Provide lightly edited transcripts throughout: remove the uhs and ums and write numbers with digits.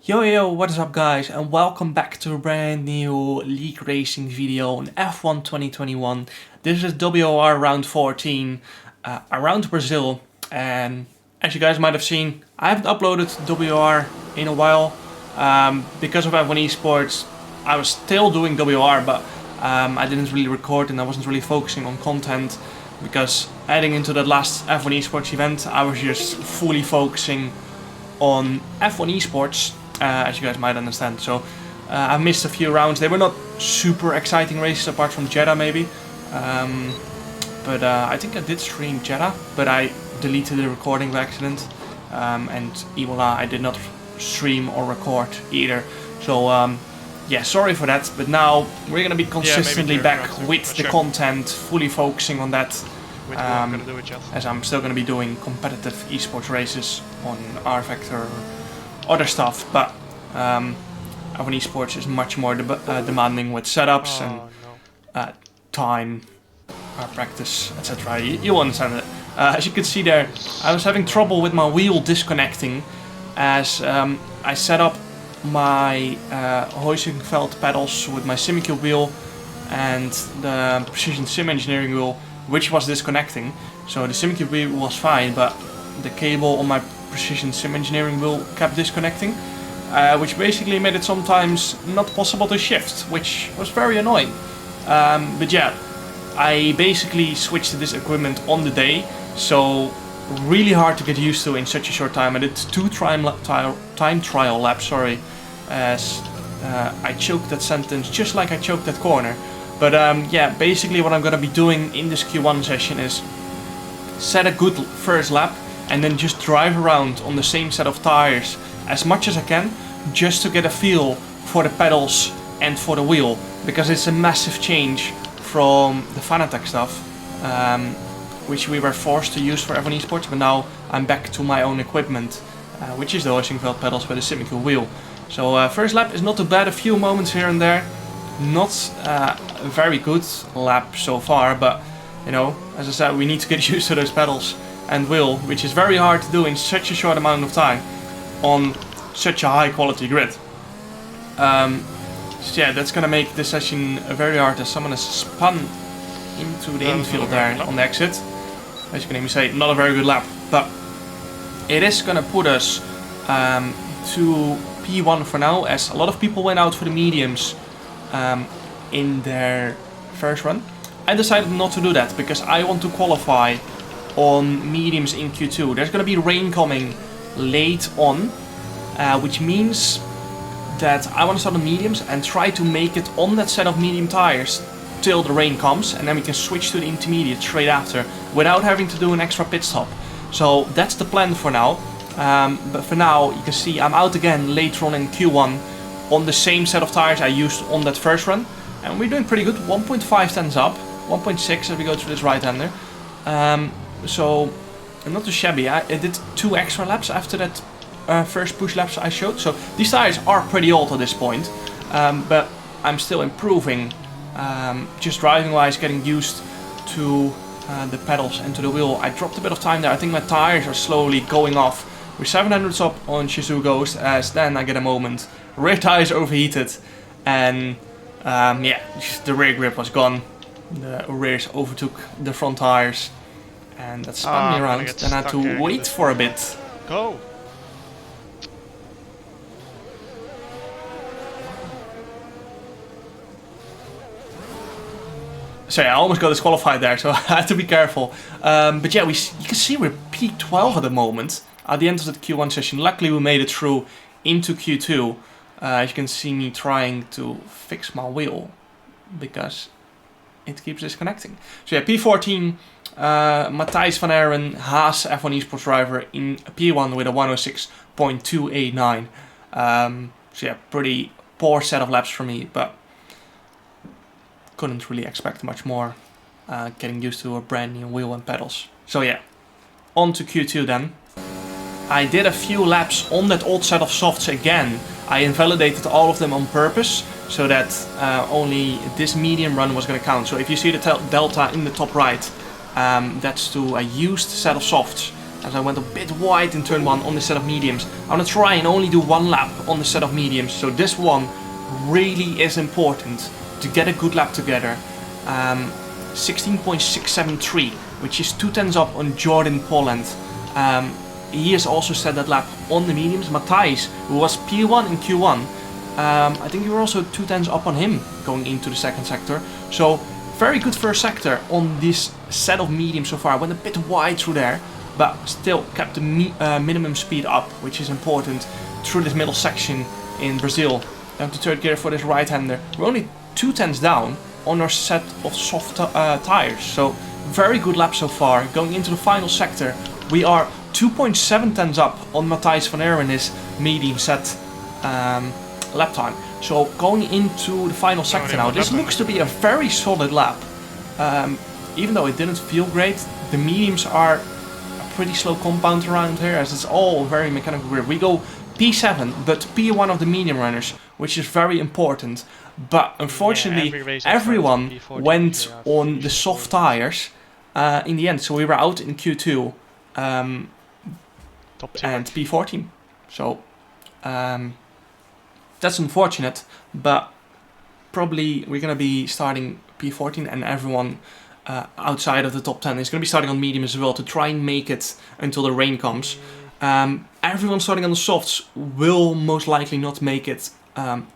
Yo, what is up guys, and welcome back to a brand new league racing video on F1 2021. This is WOR round 14 around Brazil, and as you guys might have seen, I haven't uploaded WOR in a while. Because of F1 Esports, I was still doing WOR, but I didn't really record and I wasn't really focusing on content because heading into that last F1 Esports event, I was just fully focusing on F1 Esports. As you guys might understand. So I missed a few rounds. They were not super exciting races apart from Jeddah maybe. But I think I did stream Jeddah, but I deleted the recording by accident. And Imola I did not stream or record either. So yeah, sorry for that. But now we're gonna be consistently back with the content, fully focusing on that. As I'm still gonna be doing competitive esports races on R Vector. Other stuff, but F1 Esports is much more demanding with setups and time, practice, etc. You understand it. As you can see there, I was having trouble with my wheel disconnecting as I set up my Heusinkveld pedals with my Simucube wheel and the Precision Sim Engineering wheel, which was disconnecting. So the Simucube wheel was fine, but the cable on my Precision Sim Engineering wheel kept disconnecting, which basically made it sometimes not possible to shift, which was very annoying. But yeah, I basically switched to this equipment on the day, so really hard to get used to in such a short time. I did 2 time trial laps, sorry, as I choked that sentence just like I choked that corner. But yeah, basically what I'm gonna be doing in this Q1 session is set a good first lap and then just drive around on the same set of tires as much as I can, just to get a feel for the pedals and for the wheel, because it's a massive change from the Fanatec stuff, which we were forced to use for F1 Esports, but now I'm back to my own equipment, which is the Heusinkveld pedals with a Simucube wheel. So first lap is not too bad, a few moments here and there, not a very good lap so far, but you know, as I said, we need to get used to those pedals and wheel, which is very hard to do in such a short amount of time on such a high quality grid. So yeah, that's gonna make this session very hard as someone has spun into the infield there on the exit. As you can even say, not a very good lap, but it is gonna put us to P1 for now, as a lot of people went out for the mediums in their first run. I decided not to do that because I want to qualify on mediums in Q2. There's gonna be rain coming late on, which means that I want to start on mediums and try to make it on that set of medium tires till the rain comes, and then we can switch to the intermediate straight after without having to do an extra pit stop. So that's the plan for now. But for now, you can see I'm out again later on in Q1 on the same set of tires I used on that first run, and we're doing pretty good. 1.5 tenths up, 1.6 as we go through this right-hander. So not too shabby. I did 2 extra laps after that first push laps I showed. So these tires are pretty old at this point, but I'm still improving. Just driving wise, getting used to the pedals and to the wheel. I dropped a bit of time there. I think my tires are slowly going off. We're 700s up on Shizou Ghost, as then I get a moment. Rear tires overheated, and yeah, the rear grip was gone. The rears overtook the front tires. And that spun me around, then I had to wait for a bit. Go! Sorry, I almost got disqualified there, so I had to be careful. But yeah, you can see we're P12 at the moment, at the end of the Q1 session. Luckily we made it through into Q2. As you can see me trying to fix my wheel, because it keeps disconnecting. So yeah, P14. Matthijs van Aren, Haas F1 Esports driver in P1 with a 106.289. So yeah, pretty poor set of laps for me, but couldn't really expect much more, getting used to a brand new wheel and pedals. So yeah, on to Q2 then. I did a few laps on that old set of softs again. I invalidated all of them on purpose, so that only this medium run was going to count. So if you see the delta in the top right, that's to a used set of softs as I went a bit wide in turn 1 on the set of mediums. I'm gonna try and only do 1 lap on the set of mediums, so this one really is important to get a good lap together. 16.673, which is 2/10 up on Jordan Poland. He has also set that lap on the mediums. Matthijs, who was P1 in Q1, I think you were also 2/10 up on him going into the second sector. So very good first sector on this set of mediums so far. Went a bit wide through there, but still kept the minimum speed up, which is important through this middle section in Brazil. Down to third gear for this right-hander. We're only 2/10 down on our set of soft tires, so very good lap so far. Going into the final sector, we are 2.7 up on Matthijs van Aeren in his medium set lap time. So going into the final sector now, this looks to be a very solid lap. Even though it didn't feel great, the mediums are a pretty slow compound around here, as it's all very mechanical grip. We go P7, but P1 of the medium runners, which is very important. But unfortunately, everyone went on the soft tires in the end. So we were out in Q2 and P14. So that's unfortunate, but probably we're going to be starting P14 and everyone outside of the top 10 is going to be starting on medium as well to try and make it until the rain comes. Everyone starting on the softs will most likely not make it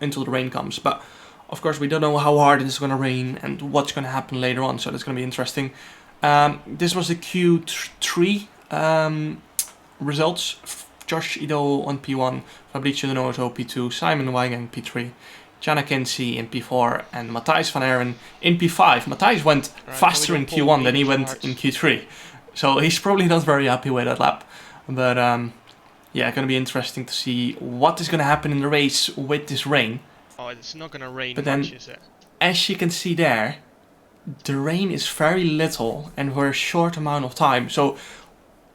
until the rain comes, but of course we don't know how hard it is going to rain and what's going to happen later on, so that's going to be interesting. This was the Q3 results. Josh Ido on P1, Fabrizio Donoso P2, Simon Weigang P3, Jana Kinsey in P4 and Matthijs van Aeren in P5. Matthijs went faster in Q1 than he went in Q3, so he's probably not very happy with that lap. But yeah, going to be interesting to see what is going to happen in the race with this rain. Oh, it's not going to rain but then, much, is it? As you can see there, the rain is very little and for a short amount of time. So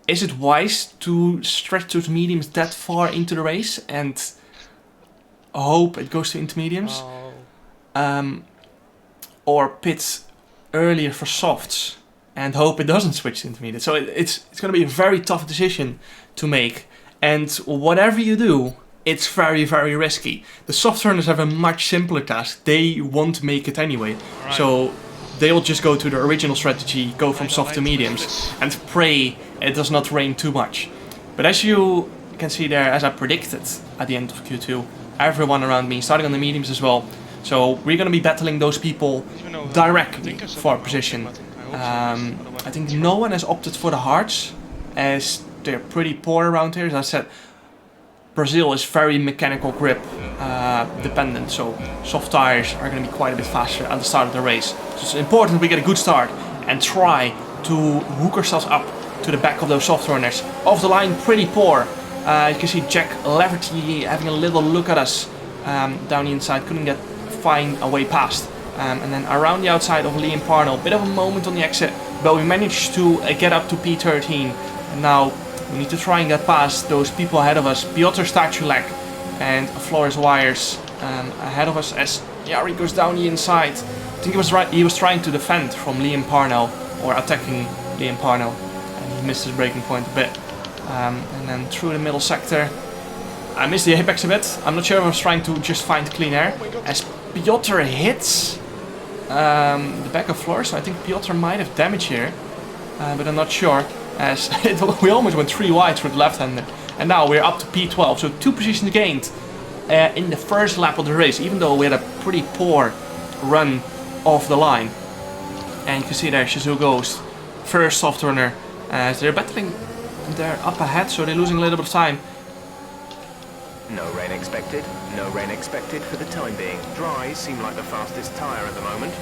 is it wise to stretch those mediums that far into the race and hope it goes to intermediums? Oh. Or pit earlier for softs and hope it doesn't switch to intermediate? So it's going to be a very tough decision to make. And whatever you do, it's very, very risky. The soft runners have a much simpler task. They won't make it anyway. Right. So they'll just go to the original strategy, go from soft to mediums, and pray it does not rain too much. But as you can see there, as I predicted at the end of Q2, everyone around me starting on the mediums as well. So we're going to be battling those people directly for position. I think no one has opted for the hards, as they're pretty poor around here. As I said, Brazil is very mechanical grip dependent, so soft tires are going to be quite a bit faster at the start of the race. So it's important we get a good start and try to hook ourselves up to the back of those soft runners. Off the line, pretty poor. You can see Jack Leverty having a little look at us down the inside, couldn't find a way past. And then around the outside of Liam Parnell, bit of a moment on the exit, but we managed to get up to P13. And now we need to try and get past those people ahead of us. Piotr Stachulek and Floris Wires ahead of us as Jari goes down the inside. I think he was trying to defend from Liam Parnell, or attacking Liam Parnell, and he missed his braking point a bit. And then through the middle sector, I missed the apex a bit. I'm not sure if I was trying to just find clean air, as Piotr hits the back of Floris. So I think Piotr might have damage here, but I'm not sure, as we almost went 3 wide for the left-hander. And now we're up to P12, so 2 positions gained in the first lap of the race, even though we had a pretty poor run off the line. And you can see there Shizou Ghost, first soft runner, as they're battling. They're up ahead, so they're losing a little bit of time. No rain expected. No rain expected for the time being. Dries seem like the fastest tyre at the moment.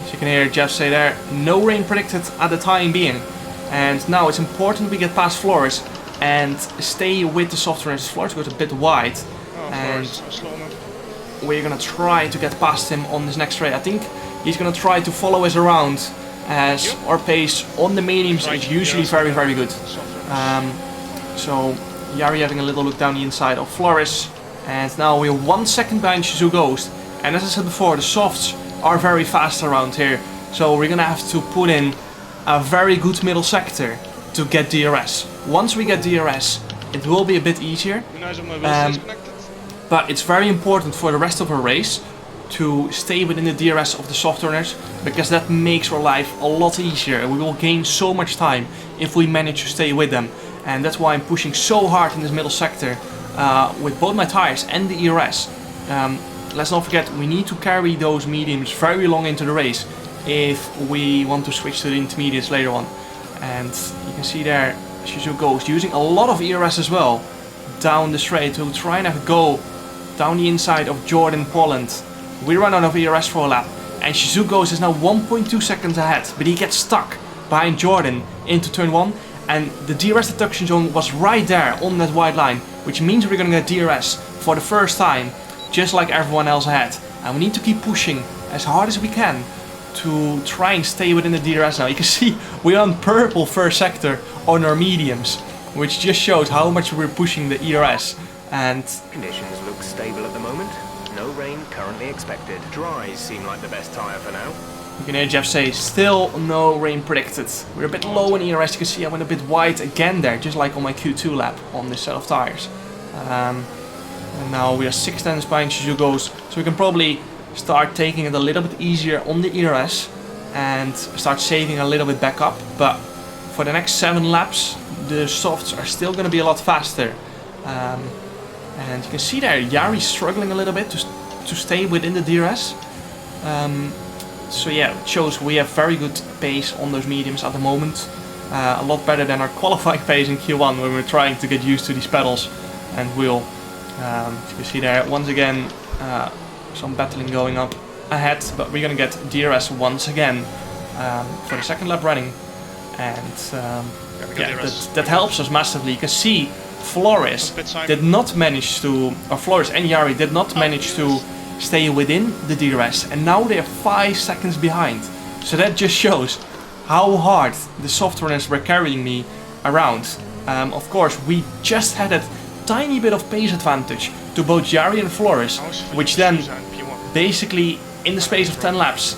As you can hear Jeff say there, no rain predicted at the time being. And now it's important we get past Floris and stay with the soft runners. Floris goes a bit wide, and we're gonna try to get past him on this next race. I think he's gonna try to follow us around, as our pace on the mediums is usually very, very good. So Jari having a little look down the inside of Floris, and now we're 1 second behind Shizou Ghost. And as I said before, the softs are very fast around here, so we're gonna have to put in a very good middle sector to get DRS. once we get DRS, it will be a bit easier. Be nice if my wheel stays connected. But it's very important for the rest of our race to stay within the DRS of the soft turners, because that makes our life a lot easier. We will gain so much time if we manage to stay with them. And that's why I'm pushing so hard in this middle sector with both my tires and the ERS. Let's not forget, we need to carry those mediums very long into the race if we want to switch to the intermediates later on. And you can see there, Simucube is using a lot of ERS as well down the straight to try and have a go down the inside of Jordan, Poland. We run out of ERS for a lap, and Simucube is now 1.2 seconds ahead, but he gets stuck behind Jordan into turn 1, and the DRS deduction zone was right there on that white line, which means we're gonna get DRS for the first time, just like everyone else ahead. And we need to keep pushing as hard as we can to try and stay within the DRS now. You can see we're on purple first sector on our mediums, which just shows how much we're pushing the ERS. And Conditions look stable at the moment. No rain currently expected. Dries seem like the best tyre for now. you can hear Jeff say, still no rain predicted. We're a bit low in ERS. You can see I went a bit wide again there, just like on my Q2 lap on this set of tires. And now we are 6 tenths behind Simucube, so we can probably start taking it a little bit easier on the ERS and start saving a little bit back up. But for the next 7 laps, the softs are still going to be a lot faster. And you can see there, Yari's struggling a little bit to stay within the DRS. So yeah, it shows we have very good pace on those mediums at the moment. A lot better than our qualifying pace in Q1 when we were trying to get used to these pedals and wheel. As you can see there, once again, some battling going up ahead, but we're gonna get DRS once again for the second lap running. And yeah, that helps us massively. You can see Flores did not manage to, or Flores and Yari did not manage to stay within the DRS, and now they're 5 seconds behind. So that just shows how hard the soft runners were carrying me around. Of course, we just had a tiny bit of pace advantage to both Yari and Flores, which then basically in the space of 10 laps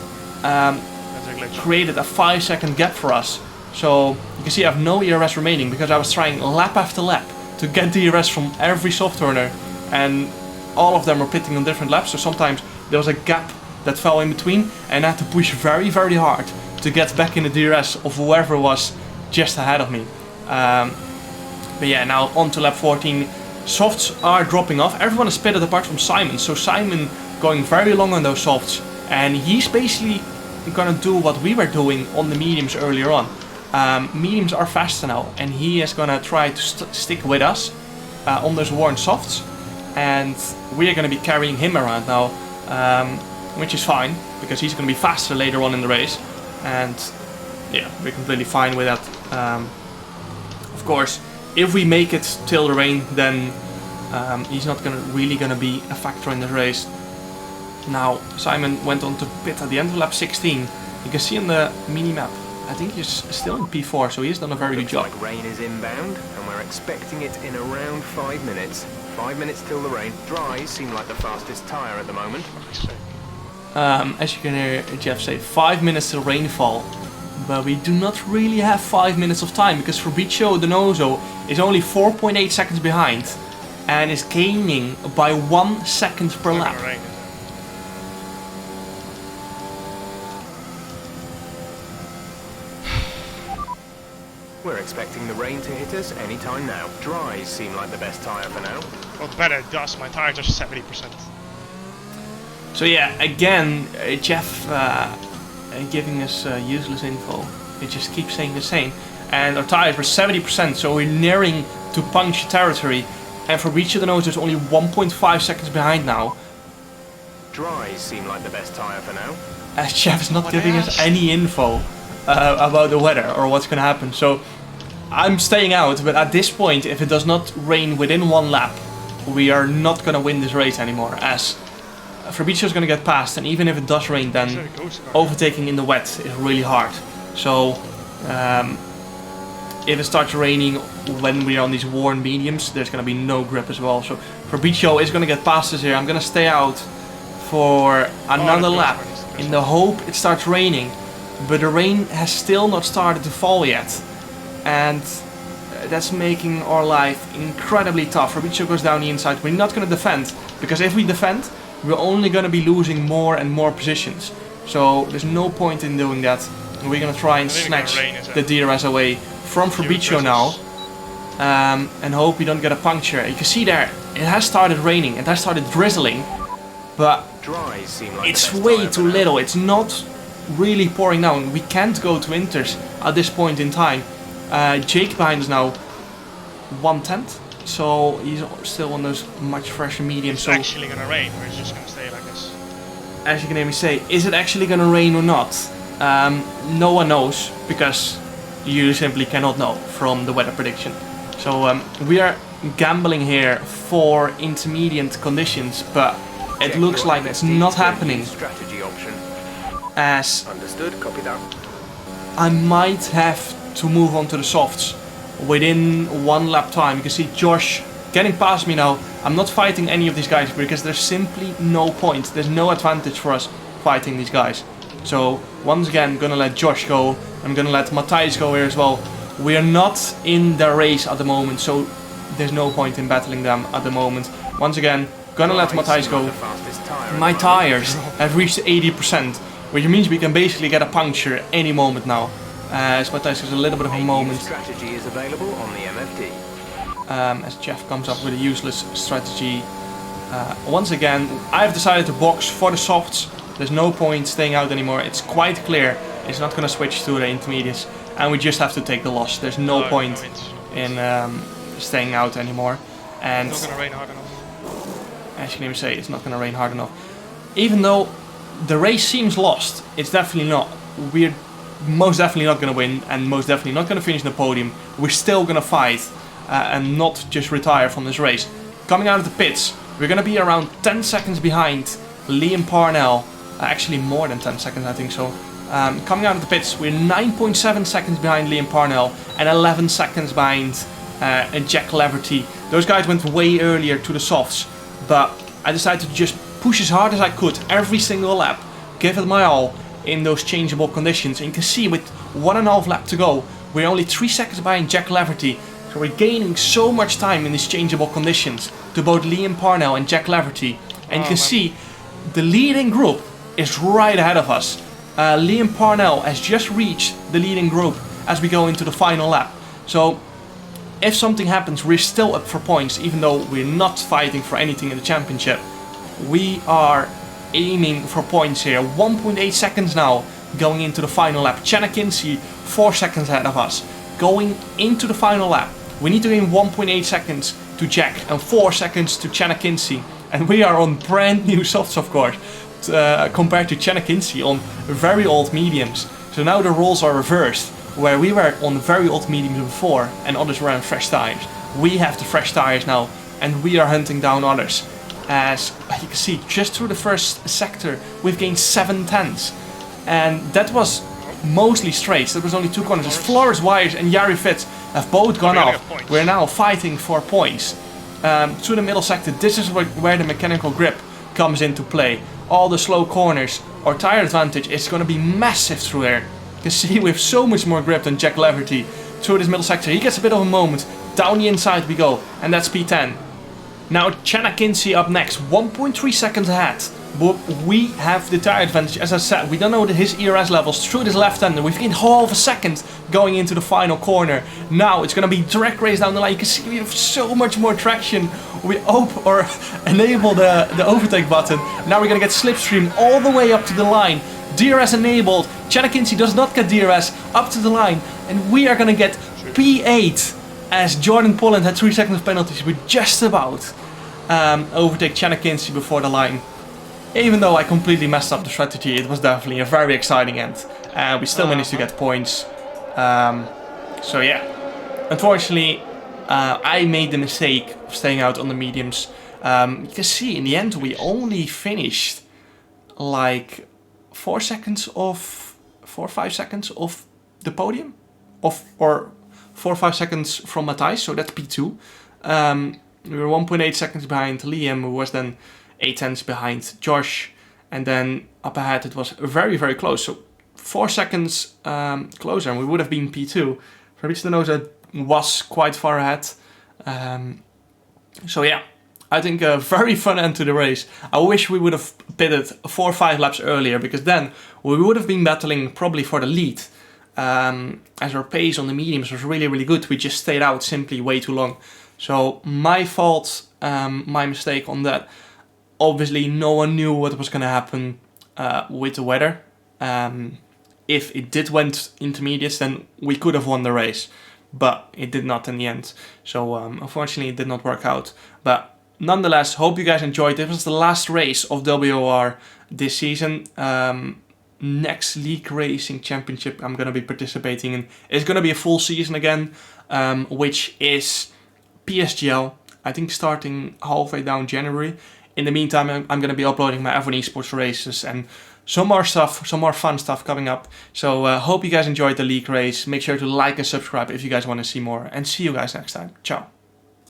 created a 5-second gap for us. So you can see I have no ERS remaining because I was trying lap after lap to get DRS from every soft turner, and all of them were pitting on different laps, so sometimes there was a gap that fell in between and I had to push very hard to get back in the DRS of whoever was just ahead of me. But yeah, now on to lap 14. Softs are dropping off. Everyone is pitted apart from Simon, so Simon going very long on those softs, and he's basically gonna do what we were doing on the mediums earlier on. Mediums are faster now, and he is gonna try to stick with us on those worn softs, and we are gonna be carrying him around now, which is fine because he's gonna be faster later on in the race, and yeah, we're completely fine with that. Of course, if we make it till the rain, then he's not really gonna be a factor in the race. Now Simon went on to pit at the end of lap 16. You can see on the mini map, I think he's still in P4, so he's done a very good job. Like rain is inbound, and we're expecting it in around 5 minutes. 5 minutes till the rain. Dries seem like the fastest tyre at the moment. As you can hear Jeff say, 5 minutes till rainfall. But we do not really have 5 minutes of time, because Fabrizio Donoso is only 4.8 seconds behind and is gaining by 1 second per lap. We're expecting the rain to hit us anytime now. Dries seem like the best tyre for now. Well, better it does. My tires are 70%. So yeah, again, Jeff giving us useless info. It just keeps saying the same. And our tires were 70%, so we're nearing to puncture territory. And Fabrizio Donoso is only 1.5 seconds behind now. Dries seem like the best tyre for now. As Jeff is not giving us any info about the weather or what's gonna happen. So I'm staying out, but at this point, if it does not rain within 1 lap, we are not gonna win this race anymore, as Fabrizio is gonna get past, and even if it does rain, then overtaking in the wet is really hard. So if it starts raining when we're on these worn mediums, there's gonna be no grip as well. So Fabrizio is gonna get past us here. I'm gonna stay out for another lap in the hope it starts raining, but the rain has still not started to fall yet. And that's making our life incredibly tough. Fabrizio goes down the inside. We're not going to defend, because if we defend, we're only going to be losing more and more positions. So there's no point in doing that. We're going to try and snatch the DRS away from Fabrizio now. And hope we don't get a puncture. You can see there, it has started raining, it has started drizzling, but it's way too little. It's not really pouring down. We can't go to inters at this point in time. Jake behind us now, 1/10, so he's still on those much fresher mediums. So it's actually gonna rain, or it's just gonna stay like this? As you can hear me say, is it actually gonna rain or not? No one knows, because you simply cannot know from the weather prediction. So we are gambling here for intermediate conditions, but it looks like it's not happening. As understood, copy that. I might have to move on to the softs within 1 lap time. You can see Josh getting past me now. I'm not fighting any of these guys because there's simply no point. There's no advantage for us fighting these guys. So once again, I'm gonna let Josh go. I'm gonna let Matthijs go here as well. We are not in the race at the moment, so there's no point in battling them at the moment. Once again, gonna let Matthijs go. My tires have reached 80%, which means we can basically get a puncture any moment now. As Matthijs has a little bit of a moment. Strategy is available on the MFD. As Jeff comes up with a useless strategy. Once again, I've decided to box for the softs. There's no point staying out anymore. It's quite clear it's not gonna switch to the intermediates. And we just have to take the loss. There's no point in staying out anymore. And it's not gonna rain hard enough. As you can even say, it's not gonna rain hard enough. Even though the race seems lost, it's definitely not. We're most definitely not gonna win, and most definitely not gonna finish the podium. We're still gonna fight and not just retire from this race. Coming out of the pits, we're gonna be around 10 seconds behind Liam Parnell. Actually more than 10 seconds, I think so. Coming out of the pits, we're 9.7 seconds behind Liam Parnell and 11 seconds behind Jack Laverty. Those guys went way earlier to the softs, but I decided to just push as hard as I could every single lap, give it my all in those changeable conditions. And you can see with 1.5 lap to go, we're only 3 seconds behind Jack Laverty. So we're gaining so much time in these changeable conditions to both Liam Parnell and Jack Laverty. And you can see the leading group is right ahead of us. Liam Parnell has just reached the leading group as we go into the final lap. So if something happens, we're still up for points, even though we're not fighting for anything in the championship. We are aiming for points here. 1.8 seconds now going into the final lap. Channa Kinsey 4 seconds ahead of us. Going into the final lap, we need to gain 1.8 seconds to Jack and 4 seconds to Channa Kinsey. And we are on brand new softs, of course. Compared to Channa Kinsey on very old mediums. So now the roles are reversed, where we were on very old mediums before and others were on fresh tires. We have the fresh tires now and we are hunting down others. As you can see, just through the first sector we've gained 7 tenths, and that was mostly straights. There was only 2 corners. As Flores Wires and Jari Fitz have both gone off. We're now fighting for points. Through the middle sector, this is where the mechanical grip comes into play. All the slow corners, our tire advantage is going to be massive through here. You can see we have so much more grip than Jack Laverty. Through this middle sector, he gets a bit of a moment. Down the inside we go, and that's P10. Now Channa Kinsey up next, 1.3 seconds ahead. But we have the tire advantage. As I said, we don't know his ERS levels through this left-hander. We've gained half a second going into the final corner. Now it's going to be direct race down the line. You can see we have so much more traction. We enable the overtake button. Now we're going to get slipstream all the way up to the line. DRS enabled. Channa Kinsey does not get DRS up to the line. And we are going to get P8 as Jordan Polland had 3 seconds of penalties. We just about overtake Channa Kinsey before the line. Even though I completely messed up the strategy, it was definitely a very exciting end. We still managed to get points. So yeah, unfortunately, I made the mistake of staying out on the mediums. You can see in the end we only finished like 4 or 5 seconds of the podium, or 4 or 5 seconds from Matthijs. So that's P2. We were 1.8 seconds behind Liam, who was then 8 tenths behind Josh, and then up ahead it was very, very close. So 4 seconds closer, and we would have been P2. Fabrizio knows a was quite far ahead. So yeah, I think a very fun end to the race. I wish we would have pitted 4 or 5 laps earlier, because then we would have been battling probably for the lead. As our pace on the mediums was really, really good. We just stayed out simply way too long. So my fault, my mistake on that. Obviously no one knew what was going to happen with the weather. If it did went intermediates, then we could have won the race, but it did not in the end. So unfortunately it did not work out. But nonetheless, hope you guys enjoyed. This was the last race of WOR this season. Next League Racing Championship I'm going to be participating in is going to be a full season again, which is PSGL, I think starting halfway down January. In the meantime, I'm going to be uploading my F1 Esports races and some more stuff, some more fun stuff coming up. So hope you guys enjoyed the league race. Make sure to like and subscribe if you guys want to see more, and see you guys next time. Ciao.